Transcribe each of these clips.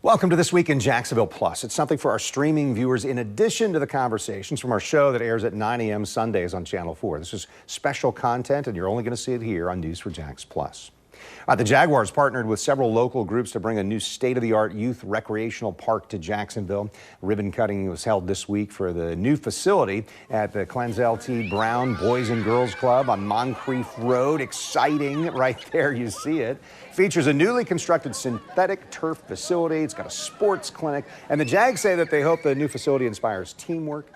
Welcome to This Week in Jacksonville Plus. It's something for our streaming viewers in addition to the conversations from our show that airs at 9 a.m. Sundays on Channel 4. This is special content, and you're only going to see it here on News for Jax Plus. The Jaguars partnered with several local groups to bring a new state-of-the-art youth recreational park to Jacksonville. Ribbon cutting was held this week for the new facility at the Clenzel T. Brown Boys and Girls Club on Moncrief Road. Exciting, right there you see it. Features a newly constructed synthetic turf facility. It's got a sports clinic. And the Jags say that they hope the new facility inspires teamwork,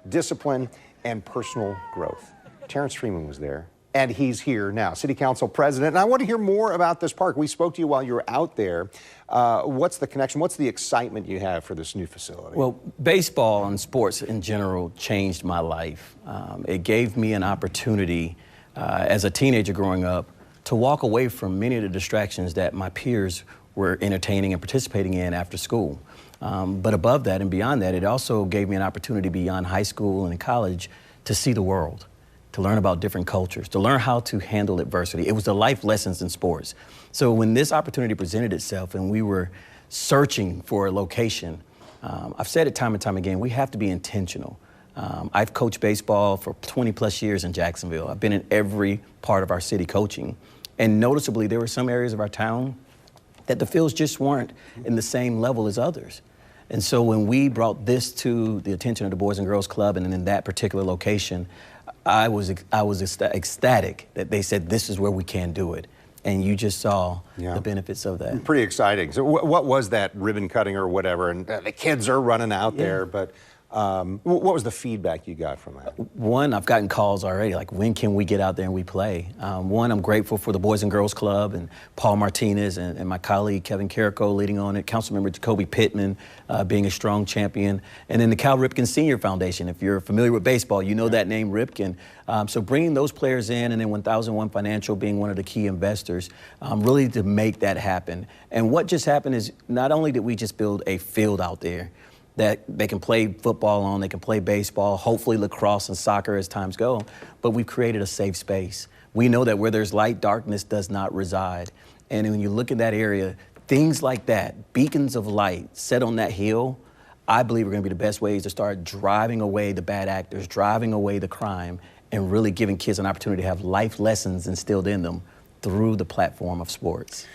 discipline, and personal growth. Terrance Freeman was there. And he's here now, City Council President. And I want to hear more about this park. We spoke to you while you were out there. What's the connection? What's the excitement you have for this new facility? Well, baseball and sports in general changed my life. It gave me an opportunity as a teenager growing up to walk away from many of the distractions that my peers were entertaining and participating in after school. But above that and beyond that, it also gave me an opportunity beyond high school and college to see the world, to learn about different cultures, to learn how to handle adversity. It was the life lessons in sports. So when this opportunity presented itself and we were searching for a location, I've said it time and time again, we have to be intentional. I've coached baseball for 20 plus years in Jacksonville. I've been in every part of our city coaching. And noticeably, there were some areas of our town that the fields just weren't in the same level as others. And so when we brought this to the attention of the Boys and Girls Club and in that particular location, I was ecstatic that they said this is where we can do it. And you just saw the benefits of that. Pretty exciting. So what was that ribbon cutting or whatever? And the kids are running out there, but what was the feedback you got from that? One, I've gotten calls already, like when can we get out there and we play? One, I'm grateful for the Boys and Girls Club and Paul Martinez and my colleague Kevin Carrico leading on it, Councilmember Jacoby Pittman being a strong champion, and then the Cal Ripken Senior Foundation. If you're familiar with baseball, you know that name, Ripken. So bringing those players in, and then 1001 Financial being one of the key investors, really to make that happen. And what just happened is not only did we just build a field out there that they can play football on, they can play baseball, hopefully lacrosse and soccer as times go, but we've created a safe space. We know that where there's light, darkness does not reside. And when you look at that area, things like that, beacons of light set on that hill, I believe are gonna be the best ways to start driving away the bad actors, driving away the crime, and really giving kids an opportunity to have life lessons instilled in them through the platform of sports.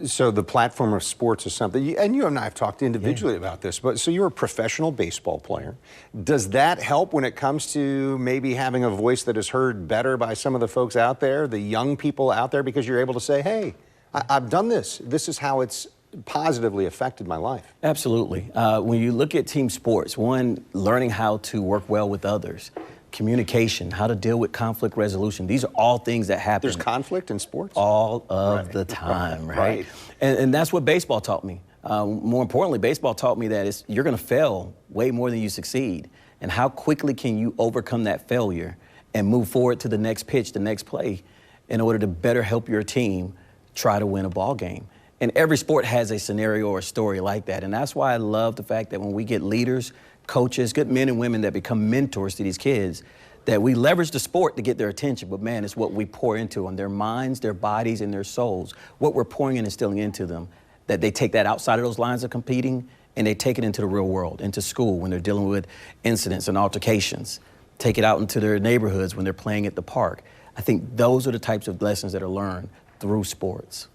So the platform of sports is something, and you and I have talked individually about this, but so you're a professional baseball player. Does that help when it comes to maybe having a voice that is heard better by some of the folks out there, the young people out there, because you're able to say, hey, I've done this. This is how it's positively affected my life? Absolutely. When you look at team sports, one, learning how to work well with others, communication, how to deal with conflict resolution. These are all things that happen. There's conflict in sports? All of the time, right? And that's what baseball taught me. More importantly, baseball taught me that you're going to fail way more than you succeed. And how quickly can you overcome that failure and move forward to the next pitch, the next play, in order to better help your team try to win a ball game. And every sport has a scenario or a story like that. And that's why I love the fact that when we get leaders, coaches, good men and women that become mentors to these kids, that we leverage the sport to get their attention, but man, it's what we pour into them, their minds, their bodies, and their souls, what we're pouring and instilling into them, that they take that outside of those lines of competing and they take it into the real world, into school when they're dealing with incidents and altercations, take it out into their neighborhoods when they're playing at the park. I think those are the types of lessons that are learned through sports.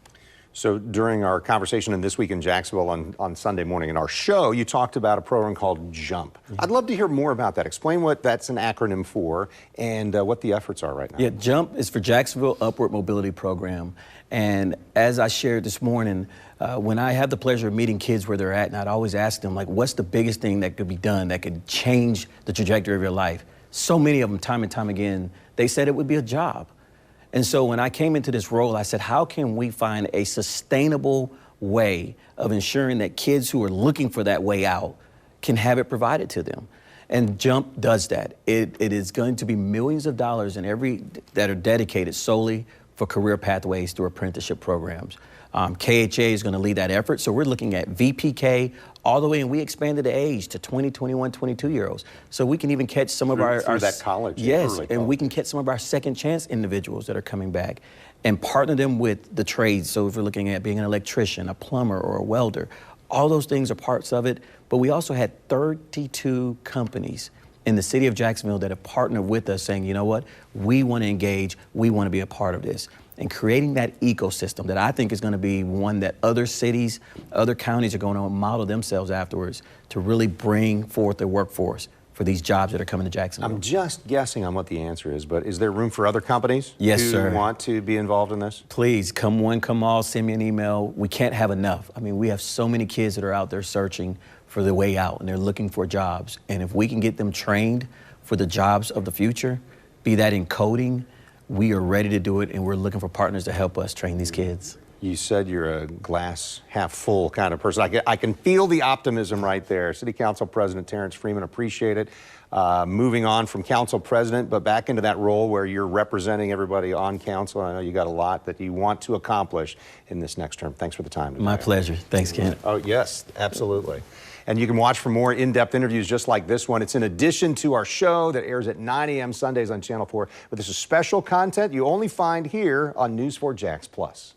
So during our conversation in This Week in Jacksonville on Sunday morning in our show, you talked about a program called JUMP. I'd love to hear more about that. Explain what that's an acronym for and what the efforts are right now. Yeah, JUMP is for Jacksonville Upward Mobility Program. And as I shared this morning, when I have the pleasure of meeting kids where they're at, and I'd always ask them, like, what's the biggest thing that could be done that could change the trajectory of your life? So many of them, time and time again, they said it would be a job. And so when I came into this role, I said, how can we find a sustainable way of ensuring that kids who are looking for that way out can have it provided to them? And JUMP does that. It is going to be millions of dollars that are dedicated solely for career pathways through apprenticeship programs. KHA is going to lead that effort. So we're looking at VPK all the way, and we expanded the age to 20, 21, 22-year-olds. So we can even catch some of our that college. Yes, and we can catch some of our second chance individuals that are coming back and partner them with the trades. So if we're looking at being an electrician, a plumber, or a welder, All those things are parts of it, but we also had 32 companies in the city of Jacksonville that have partnered with us saying, you know what, we want to engage, we want to be a part of this. And creating that ecosystem that I think is going to be one that other cities, other counties are going to model themselves afterwards to really bring forth their workforce for these jobs that are coming to Jacksonville. I'm just guessing on what the answer is, but is there room for other companies who want to be involved in this? Please, come one, come all, send me an email. We can't have enough. I mean, we have so many kids that are out there searching for the way out, and they're looking for jobs. And if we can get them trained for the jobs of the future, be that in coding, we are ready to do it, and we're looking for partners to help us train these kids. You said you're a glass half full kind of person. I can feel the optimism right there. City Council President Terrance Freeman, appreciate it. Moving on from Council President, but back into that role where you're representing everybody on Council. I know you got a lot that you want to accomplish in this next term. Thanks for the time today. My pleasure. Thanks, Ken. Oh, yes, absolutely. And you can watch for more in-depth interviews just like this one. It's in addition to our show that airs at 9 a.m. Sundays on Channel 4. But this is special content you only find here on News 4 Jax Plus.